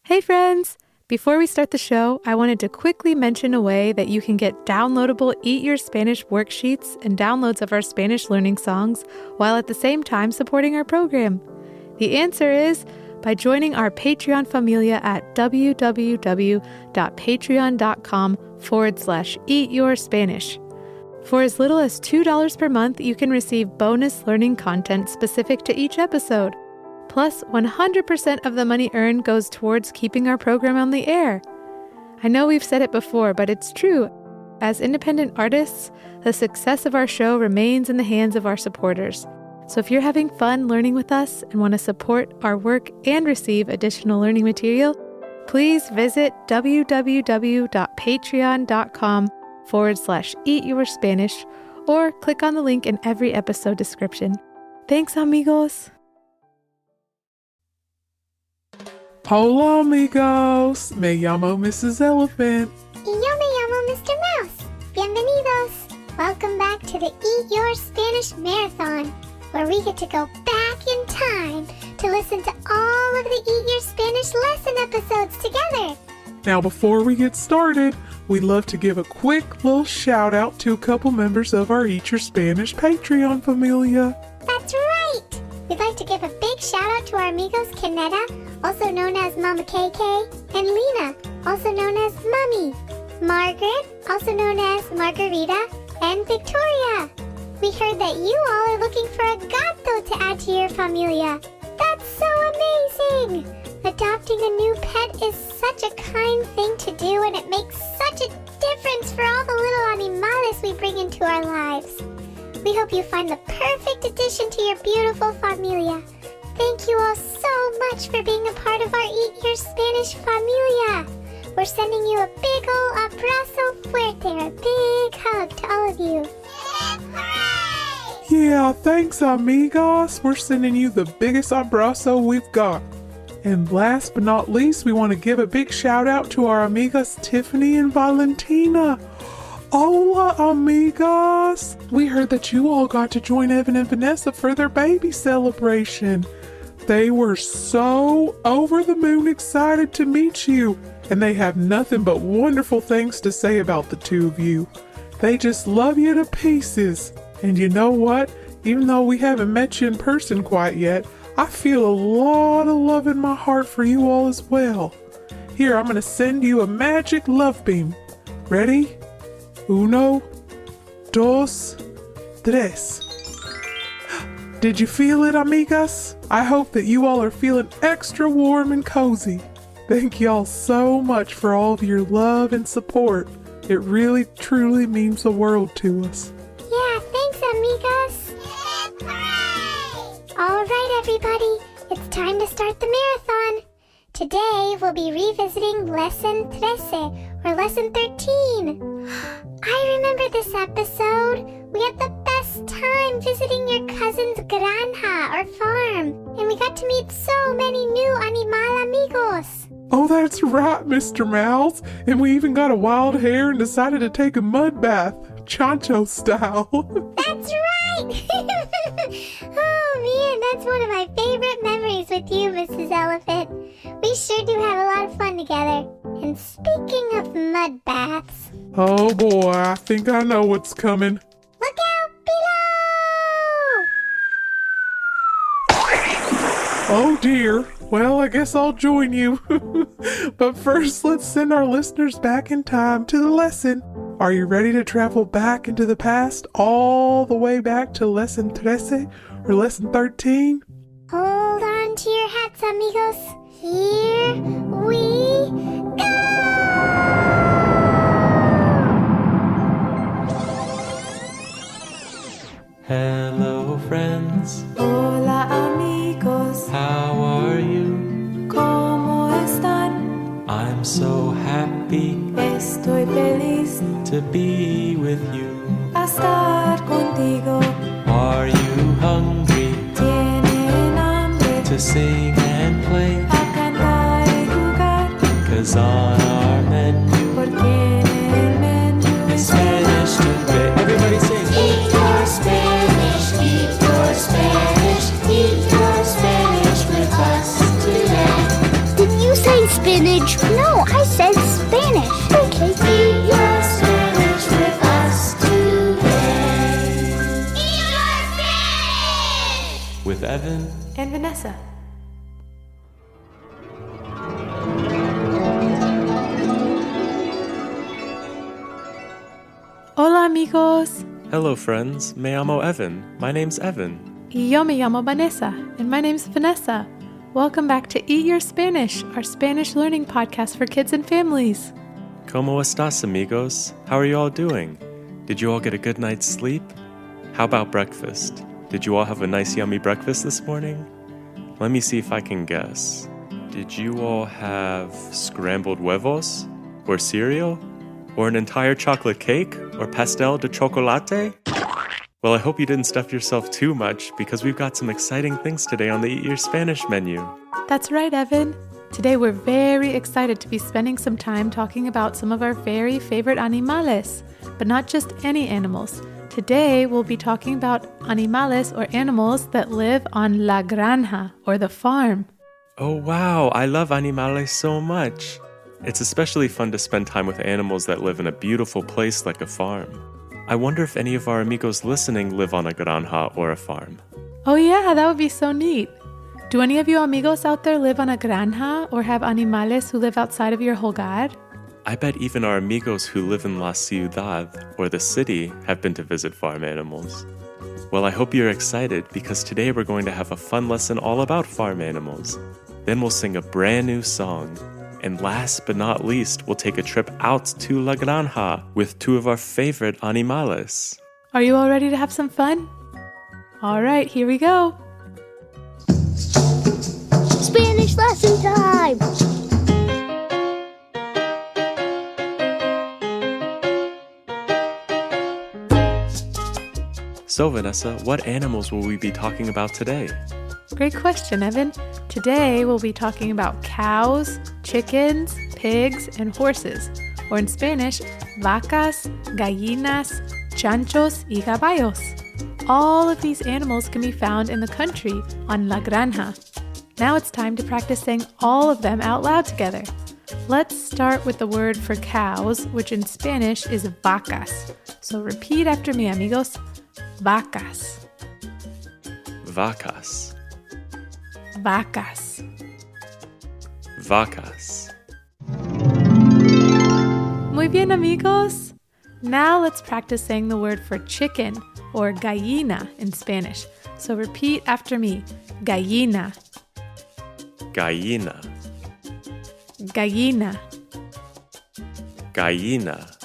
Hey friends! Before we start the show, I wanted to quickly mention a way that you can get downloadable Eat Your Spanish worksheets and downloads of our Spanish learning songs while at the same time supporting our program. The answer is by joining our Patreon familia at www.patreon.com/eatyourspanish. For as little as $2 per month, you can receive bonus learning content specific to each episode. Plus, 100% of the money earned goes towards keeping our program on the air. I know we've said it before, but it's true. As independent artists, the success of our show remains in the hands of our supporters. So if you're having fun learning with us and want to support our work and receive additional learning material, please visit www.patreon.com/eatyourspanish or click on the link in every episode description. Thanks, amigos! Hola, amigos. Me llamo Mrs. Elephant. Y yo me llamo Mr. Mouse. Bienvenidos. Welcome back to the Eat Your Spanish Marathon, where we get to go back in time to listen to all of the Eat Your Spanish lesson episodes together. Now, before we get started, we'd love to give a quick little shout out to a couple members of our Eat Your Spanish Patreon familia. That's right. We'd like to give a big shout out to our amigos Canetta, also known as Mama KK, and Lena, also known as Mummy, Margaret, also known as Margarita, and Victoria. We heard that you all are looking for a gato to add to your familia. That's so amazing! Adopting a new pet is such a kind thing to do, and it makes such a difference for all the little animales we bring into our lives. We hope you find the perfect addition to your beautiful familia. Thank you all so much for being a part of our Eat Your Spanish familia. We're sending you a big ol' abrazo fuerte, a big hug to all of you. Hooray! Yeah, thanks, amigos. We're sending you the biggest abrazo we've got. And last but not least, we want to give a big shout out to our amigas Tiffany and Valentina. Hola, amigos! We heard that you all got to join Evan and Vanessa for their baby celebration. They were so over the moon excited to meet you, and they have nothing but wonderful things to say about the two of you. They just love you to pieces. And you know what? Even though we haven't met you in person quite yet, I feel a lot of love in my heart for you all as well. Here, I'm going to send you a magic love beam. Ready? Uno, dos, tres. Did you feel it, amigas? I hope that you all are feeling extra warm and cozy. Thank y'all so much for all of your love and support. It really, truly means the world to us. Yeah, thanks, amigos. Hooray! All right, everybody. It's time to start the marathon. Today, we'll be revisiting Lesson Trece, or Lesson 13. I remember this episode. We had the best time visiting your cousin's granja, or farm, and we got to meet so many new animal amigos. Oh, that's right, Mr. Mouse. And we even got a wild hare and decided to take a mud bath, Chancho style. That's right! Oh man, that's one of my favorite memories with you, Mrs. Elephant. We sure do have a lot of fun together. And speaking of mud baths... Oh boy, I think I know what's coming. Look out below! Oh dear. Well, I guess I'll join you. But first, let's send our listeners back in time to the lesson. Are you ready to travel back into the past, all the way back to Lesson Trece, or Lesson 13? Hold on to your hats, amigos. Here we go! Hello, friends. Hola, amigos. How are you? ¿Cómo están? I'm so happy Estoy feliz to be with you. a estar contigo. Are you hungry Tienen hambre to sing and play? a cantar y jugar. 'Cause on our menu Porque en el menú is Spanish today. Everybody sing. Eat your Spanish, eat your Spanish, eat your Spanish with us today. Did you say spinach. No, I said Spanish. Okay. Eat your spinach with us today. Eat your spinach! With Evan And Vanessa. Hola amigos. Hello friends, me llamo Evan. My name's Evan. Y yo me llamo Vanessa. And my name's Vanessa. Welcome back to Eat Your Spanish, our Spanish learning podcast for kids and families. ¿Cómo estás, amigos? How are you all doing? Did you all get a good night's sleep? How about breakfast? Did you all have a nice yummy breakfast this morning? Let me see if I can guess. Did you all have scrambled huevos? Or cereal? Or an entire chocolate cake? Or pastel de chocolate? Well, I hope you didn't stuff yourself too much because we've got some exciting things today on the Eat Your Spanish menu. That's right, Evan. Today we're very excited to be spending some time talking about some of our very favorite animales, but not just any animals. Today we'll be talking about animales or animals that live on la granja or the farm. Oh wow, I love animales so much. It's especially fun to spend time with animals that live in a beautiful place like a farm. I wonder if any of our amigos listening live on a granja or a farm. Oh yeah, that would be so neat. Do any of you amigos out there live on a granja or have animales who live outside of your hogar? I bet even our amigos who live in La Ciudad, or the city, have been to visit farm animals. Well, I hope you're excited because today we're going to have a fun lesson all about farm animals. Then we'll sing a brand new song. And last but not least, we'll take a trip out to La Granja with two of our favorite animales. Are you all ready to have some fun? All right, here we go. Spanish lesson time! So, Vanessa, what animals will we be talking about today? Great question, Evan. Today we'll be talking about cows, chickens, pigs, and horses, or in Spanish, vacas, gallinas, chanchos, y caballos. All of these animals can be found in the country on La Granja. Now it's time to practice saying all of them out loud together. Let's start with the word for cows, which in Spanish is vacas. So repeat after me, amigos. Vacas. Vacas. Vacas. Vacas. Muy bien, amigos. Now let's practice saying the word for chicken, or gallina in Spanish. So repeat after me. Gallina. Gallina. Gallina. Gallina.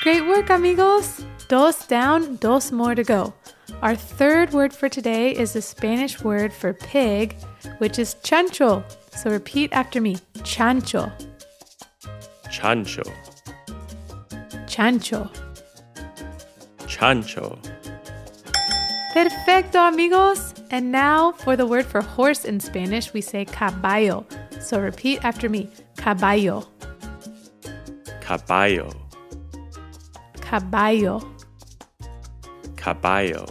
Great work, amigos. Dos down, dos more to go. Our third word for today is the Spanish word for pig, which is chancho. So repeat after me. Chancho. Chancho. Chancho. Chancho. Perfecto, amigos. And now for the word for horse in Spanish, we say caballo. So repeat after me. Caballo. Caballo. Caballo. Caballo.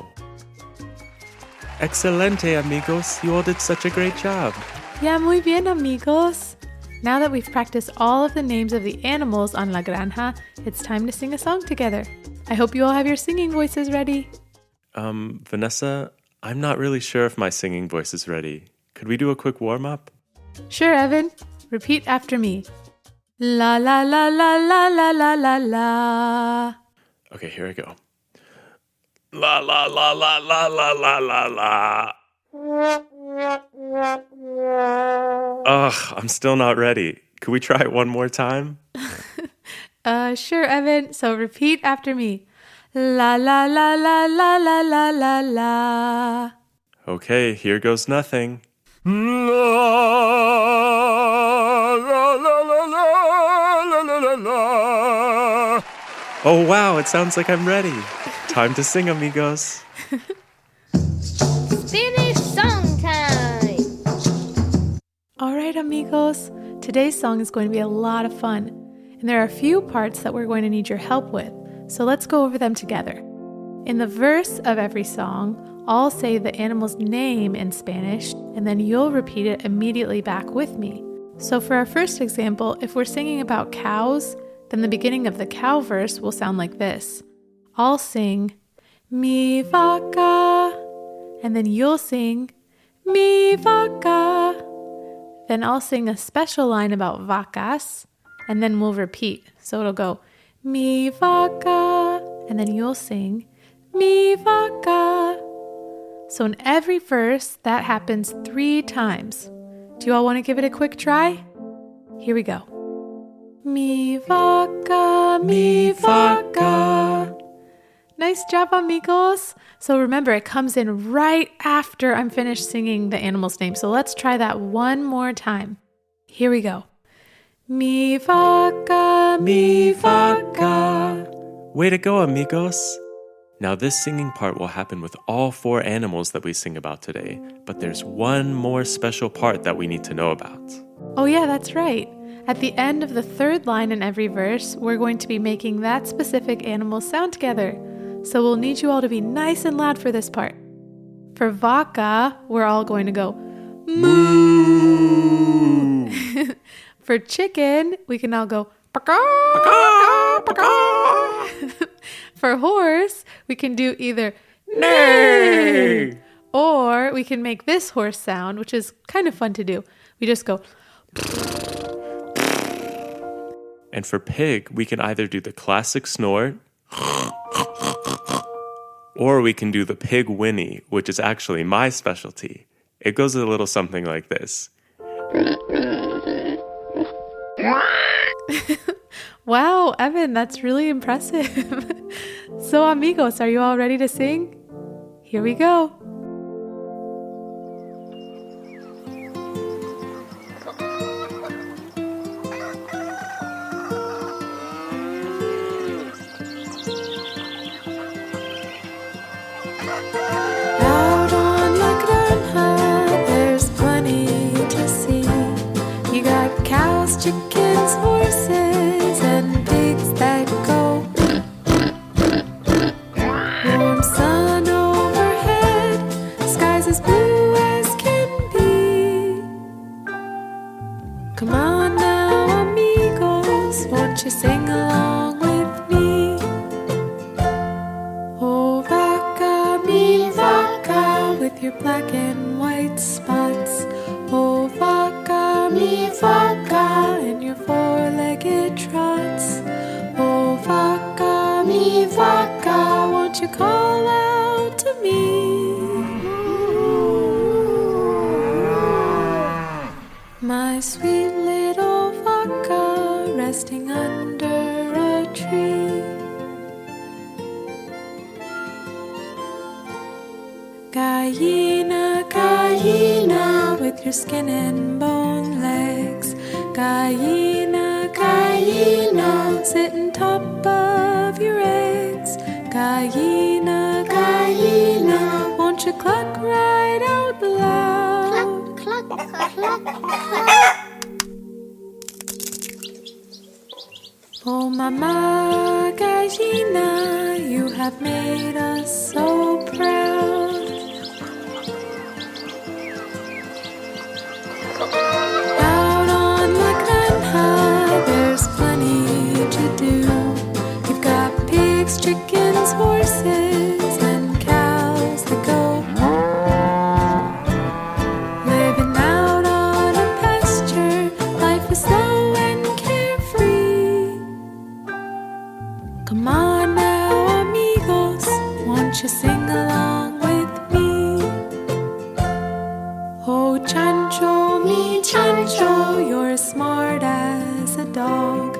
Excelente, amigos. You all did such a great job. Ya muy bien, amigos. Now that we've practiced all of the names of the animals on La Granja, it's time to sing a song together. I hope you all have your singing voices ready. Vanessa, I'm not really sure if my singing voice is ready. Could we do a quick warm-up? Sure, Evan. Repeat after me. La la la la la la la la la. Okay, here I go. La la la la la la la la la. Ugh, I'm still not ready. Could we try it one more time? Sure, Evan. So repeat after me. La la la la la la la la la. Okay, here goes nothing. Oh wow, it sounds like I'm ready. Time to sing, amigos. Spanish song time! All right, amigos. Today's song is going to be a lot of fun. And there are a few parts that we're going to need your help with. So let's go over them together. In the verse of every song, I'll say the animal's name in Spanish, and then you'll repeat it immediately back with me. So for our first example, if we're singing about cows, then the beginning of the cow verse will sound like this. I'll sing, mi vaca, and then you'll sing, mi vaca. Then I'll sing a special line about vacas, and then we'll repeat. So it'll go, mi vaca, and then you'll sing, mi vaca. So in every verse, that happens 3 times. Do you all want to give it a quick try? Here we go. Mi vaca, mi vaca. Nice job, amigos. So remember, it comes in right after I'm finished singing the animal's name. So let's try that one more time. Here we go. Mi vaca, mi vaca. Way to go, amigos! Now this singing part will happen with all 4 animals that we sing about today, but there's one more special part that we need to know about. Oh yeah, that's right. At the end of the 3rd line in every verse, we're going to be making that specific animal sound together. So we'll need you all to be nice and loud for this part. For vaca, we're all going to go moo. For chicken, we can all go paka, paka, paka. For horse, we can do either neigh, or we can make this horse sound, which is kind of fun to do. We just go. And for pig, we can either do the classic snort, or we can do the pig whinny, which is actually my specialty. It goes a little something like this. Wow, Evan, that's really impressive. So amigos, are you all ready to sing? Here we go. Out on La Granja, there's plenty to see. You got cows, chickens, horses, and pigs that go. Warm sun overhead, skies as blue as can be. Come on now, amigos, won't you sing along with me? Oh, vaca, mi vaca, with your black and white spots. Oh, vaca, mi vaca, and your 4-legged trots. Oh, vaca, mi vaca, won't you call out to me? My sweet little vaca, resting under a tree. Gallina, gallina, with your skin and bone legs. Gallina, gallina, sitting top of your eggs. Gallina, gallina, won't you cluck right out loud? Cluck, cluck, cluck, cluck. Oh, mama gallina, you have made us so proud. Out on La Granja, there's plenty to do. You've got pigs, chickens, horses, and cows that go. Living out on a pasture, life is slow and carefree. Come on now, amigos, won't you sing along with me? Oh, chancho, mi chancho, you're as smart as a dog.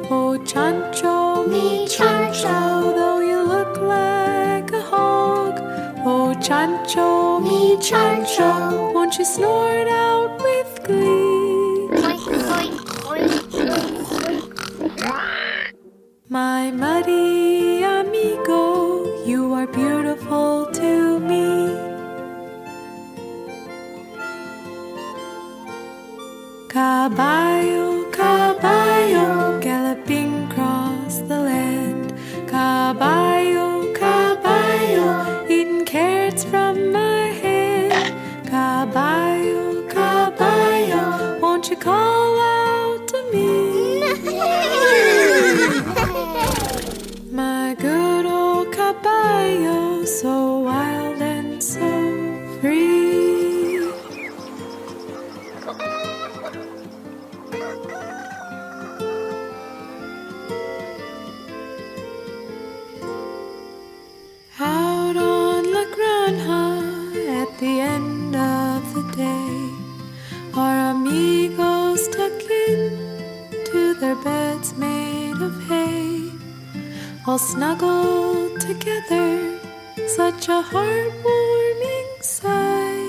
Oh, chancho, mi chancho, though you look like a hog. Oh, chancho, mi chancho, won't you snort out with glee? My muddy amigo, you are beautiful to me. Caballo, caballo, galloping across the land. Caballo, caballo, eating carrots from my hand. Caballo, caballo, won't you call a good old caballo, so wild and so free. Out on La Granja at the end of the day, our amigos tuck in to their beds made of hay, all snuggled together, such a heartwarming sight.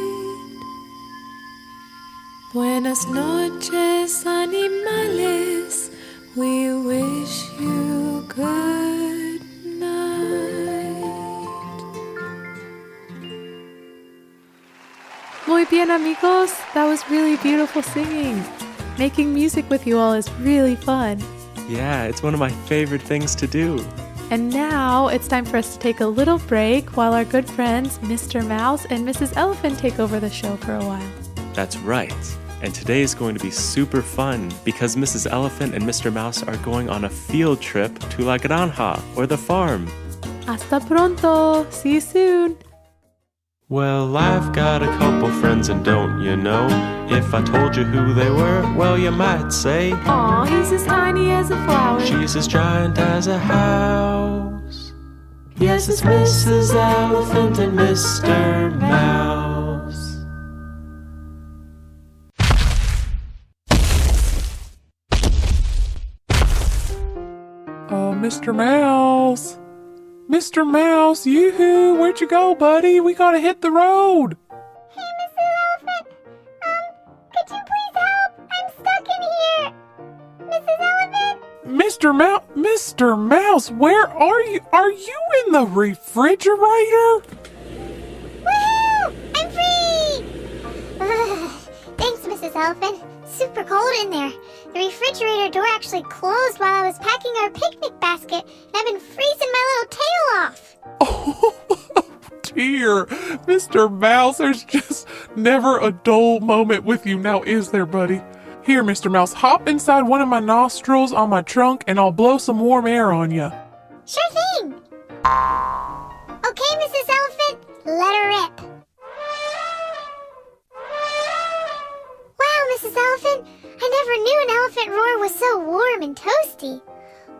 Buenas noches, animales, we wish you good night. Muy bien, amigos. That was really beautiful singing. Making music with you all is really fun. Yeah, it's one of my favorite things to do. And now it's time for us to take a little break while our good friends Mr. Mouse and Mrs. Elephant take over the show for a while. That's right. And today is going to be super fun because Mrs. Elephant and Mr. Mouse are going on a field trip to La Granja, or the farm. Hasta pronto. See you soon. Well, I've got a couple friends, and don't you know? If I told you who they were, well, you might say, Aw, he's as tiny as a flower. she's as giant as a house. Yes, it's Mrs. Elephant and Mr. Mouse. Mr. Mouse. Mr. Mouse, yoo-hoo, where'd you go, buddy? We gotta hit the road. Hey, Mrs. Elephant. Could you please help? I'm stuck in here. Mrs. Elephant? Mr. Mouse, where are you? Are you in the refrigerator? Woohoo! I'm free! Thanks, Mrs. Elephant. Super cold in there. The refrigerator door actually closed while I was packing our picnic basket, and I've been freezing my little tail off. Oh, dear. Mr. Mouse, there's just never a dull moment with you now, is there, buddy? Here, Mr. Mouse, hop inside one of my nostrils on my trunk, and I'll blow some warm air on you. Sure thing. Okay, Mrs. Elephant, let her rip. Wow, Mrs. Elephant, I never knew an elephant roar was so warm and toasty.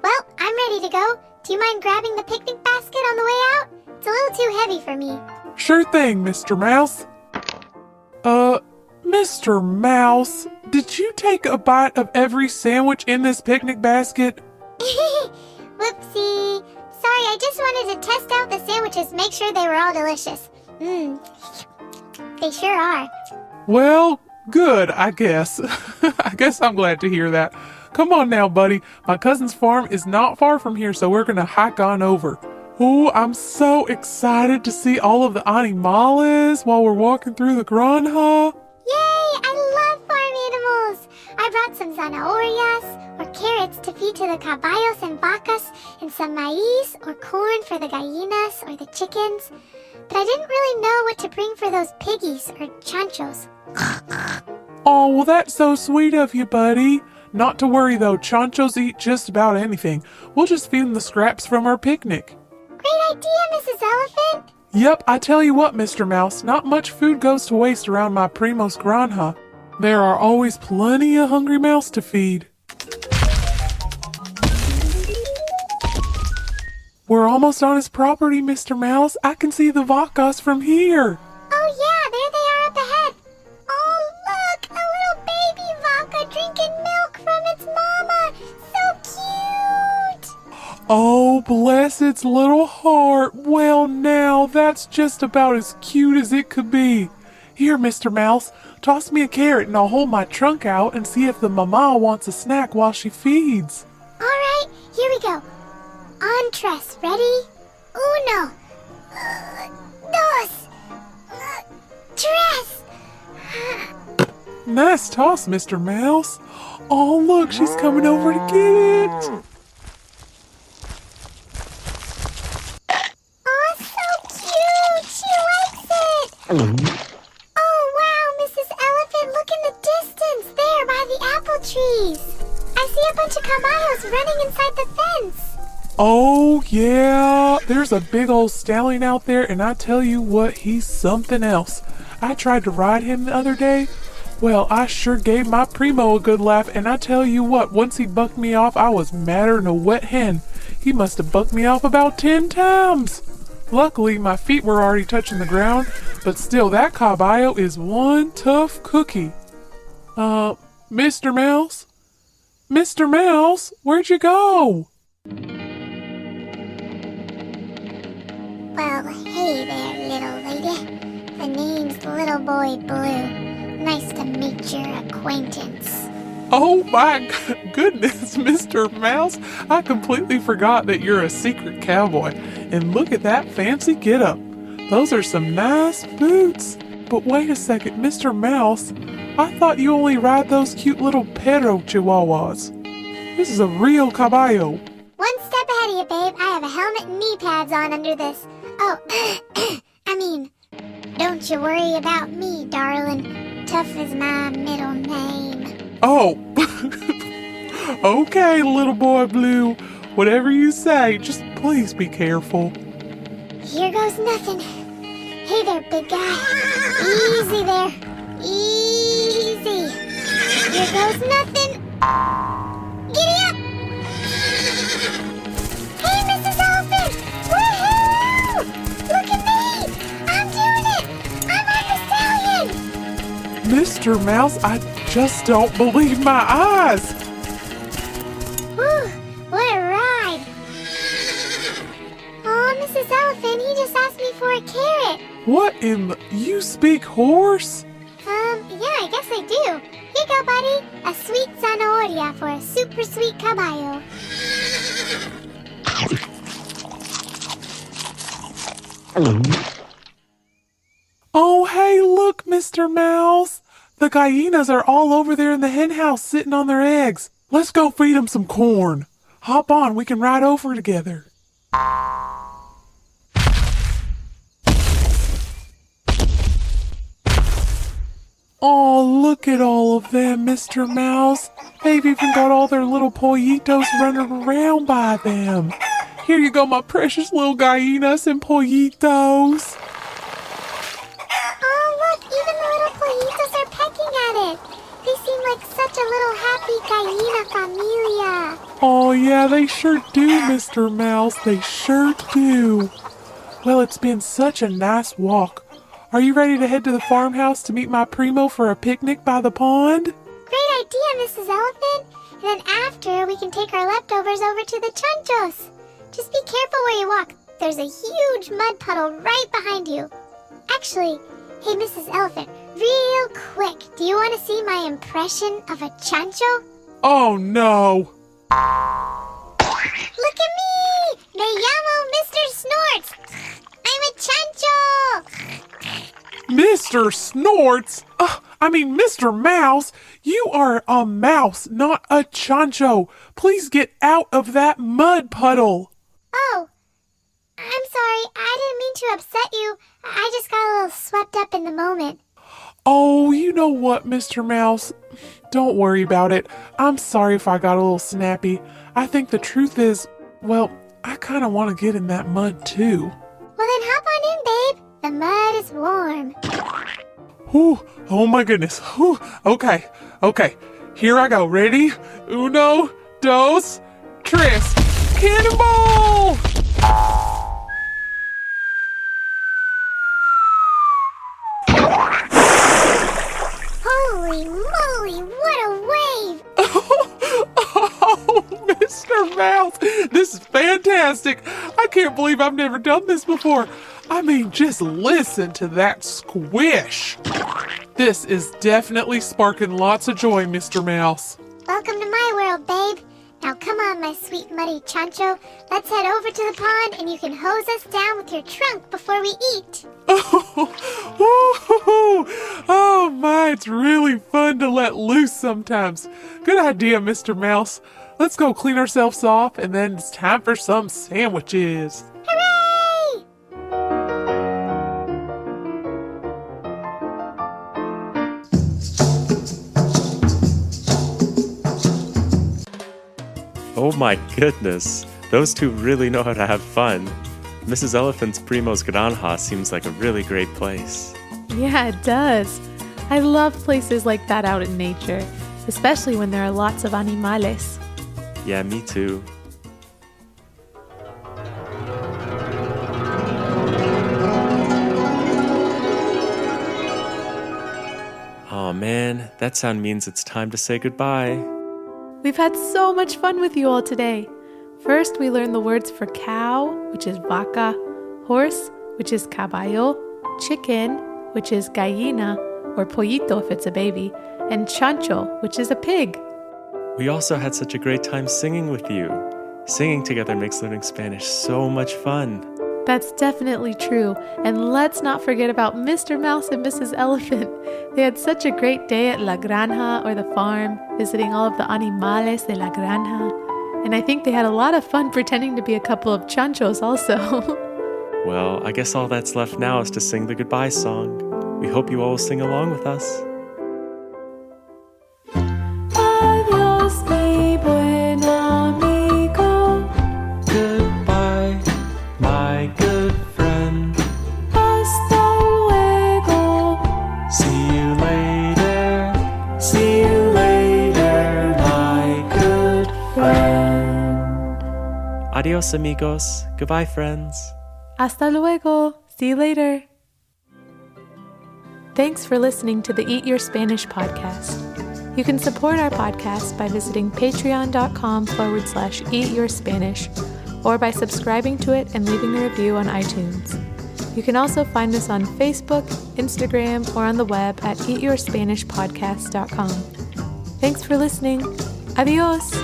Well, I'm ready to go. Do you mind grabbing the picnic basket on the way out? It's a little too heavy for me. Sure thing, Mr. Mouse. Mr. Mouse, did you take a bite of every sandwich in this picnic basket? Whoopsie. Sorry, I just wanted to test out the sandwiches, make sure they were all delicious. They sure are. Well, good, I guess. I guess I'm glad to hear that. Come on now, buddy. My cousin's farm is not far from here, so we're gonna hike on over. Oh, I'm so excited to see all of the animales while we're walking through the granja. Yay! I love farm animals! I brought some zanahorias, or carrots to feed to the caballos and vacas, and some maíz, or corn for the gallinas, or the chickens. But I didn't really know what to bring for those piggies, or chanchos. Oh, well, that's so sweet of you, buddy. Not to worry, though. Chanchos eat just about anything. We'll just feed them the scraps from our picnic. Great idea, Mrs. Elephant! Yep, I tell you what, Mr. Mouse, not much food goes to waste around my Primos Granja. There are always plenty of hungry mouths to feed. We're almost on his property, Mr. Mouse. I can see the vacas from here. Oh yeah, there they are up ahead. Oh look, a little baby vaca drinking milk from its mama. So cute! Oh, bless its little heart. Well, now, that's just about as cute as it could be. Here, Mr. Mouse, toss me a carrot and I'll hold my trunk out and see if the mama wants a snack while she feeds. All right, here we go. On Trece, ready? Uno, dos, Trece. Nice toss, Mr. Mouse. Oh, look, she's coming over to get it. Oh, so cute. She likes it. Oh, wow, Mrs. Elephant, look in the distance there by the apple trees. I see a bunch of caballos running inside the fence. Oh, yeah. There's a big old stallion out there, and I tell you what, he's something else. I tried to ride him the other day. Well, I sure gave my primo a good laugh, and I tell you what, once he bucked me off, I was madder than a wet hen. He must have bucked me off about 10 times. Luckily, my feet were already touching the ground, but still, that caballo is one tough cookie. Mr. Mouse? Mr. Mouse, where'd you go? Well, hey there, little lady. The name's Little Boy Blue. Nice to meet your acquaintance. Oh my goodness, Mr. Mouse. I completely forgot that you're a secret cowboy. And look at that fancy getup. Those are some nice boots. But wait a second, Mr. Mouse. I thought you only ride those cute little perro chihuahuas. This is a real caballo. One step ahead of you, babe. I have a helmet and knee pads on under this. Oh, don't you worry about me, darling. Tough is my middle name. Oh, okay, little boy Blue. Whatever you say, just please be careful. Here goes nothing. Hey there, big guy. Easy there. Easy. Here goes nothing. Giddy up! Hey, Mrs. Elephant! Woohoo! Look at me! I'm doing it! I'm on the stallion! Mr. Mouse, I just don't believe my eyes. Whew, what a ride! Oh, Mrs. Elephant, he just asked me for a carrot. What in the... You speak horse? Yeah, I guess I do. Here you go, buddy. A sweet zanahoria for a super sweet caballo. Oh, hey, look, Mr. Mouse. The hyenas are all over there in the hen house sitting on their eggs. Let's go feed them some corn. Hop on, we can ride over together. Oh, look at all of them, Mr. Mouse. They've even got all their little pollitos running around by them. Here you go, my precious little gallinas and pollitos. Oh, look, even the little pollitos are pecking at it. They seem like such a little happy gallina familia. Oh, yeah, they sure do, Mr. Mouse. They sure do. Well, it's been such a nice walk. Are you ready to head to the farmhouse to meet my primo for a picnic by the pond? Great idea, Mrs. Elephant. And then after, we can take our leftovers over to the chanchos. Just be careful where you walk. There's a huge mud puddle right behind you. Actually, hey, Mrs. Elephant, real quick, do you want to see my impression of a chancho? Oh, no. Look at me! Me llamo Mr. Snorts. I'm a chancho! Mr. Snorts? Mr. Mouse, you are a mouse, not a chancho. Please get out of that mud puddle. Oh, I'm sorry. I didn't mean to upset you. I just got a little swept up in the moment. Oh, you know what, Mr. Mouse? Don't worry about it. I'm sorry if I got a little snappy. I think the truth is, well, I kind of want to get in that mud too. Well, then hop on in, babe. The mud is warm. Whew, oh my goodness. Whew, okay. Here I go. Ready? Uno, dos, tres. Cannonball! Holy moly, what a wave! Oh, Mr. Mouse, this is fantastic. I can't believe I've never done this before. Just listen to that squish. This is definitely sparking lots of joy, Mr. Mouse. Welcome to my world, babe. Now come on, my sweet muddy chancho. Let's head over to the pond and you can hose us down with your trunk before we eat. Oh my, it's really fun to let loose sometimes. Good idea, Mr. Mouse. Let's go clean ourselves off and then it's time for some sandwiches. Hooray! Oh my goodness, Those two really know how to have fun. Mrs. Elephant's Primo's Granja seems like a really great place. Yeah, it does. I love places like that out in nature, especially when there are lots of animales. Yeah, me too. Oh man, that sound means it's time to say goodbye. We've had so much fun with you all today. First, we learned the words for cow, which is vaca, horse, which is caballo, chicken, which is gallina, or pollito if it's a baby, and chancho, which is a pig. We also had such a great time singing with you. Singing together makes learning Spanish so much fun. That's definitely true. And let's not forget about Mr. Mouse and Mrs. Elephant. They had such a great day at La Granja, or the farm, visiting all of the animales de la granja. And I think they had a lot of fun pretending to be a couple of chanchos also. Well, I guess all that's left now is to sing the goodbye song. We hope you all will sing along with us. Adiós, mi buen amigo. Goodbye, my good friend. Hasta luego. See you later. See you later, my good friend. Adios, amigos. Goodbye, friends. Hasta luego. See you later. Thanks for listening to the Eat Your Spanish podcast. You can support our podcast by visiting patreon.com/eatyourspanish or by subscribing to it and leaving a review on iTunes. You can also find us on Facebook, Instagram, or on the web at eatyourspanishpodcast.com. Thanks for listening. Adios!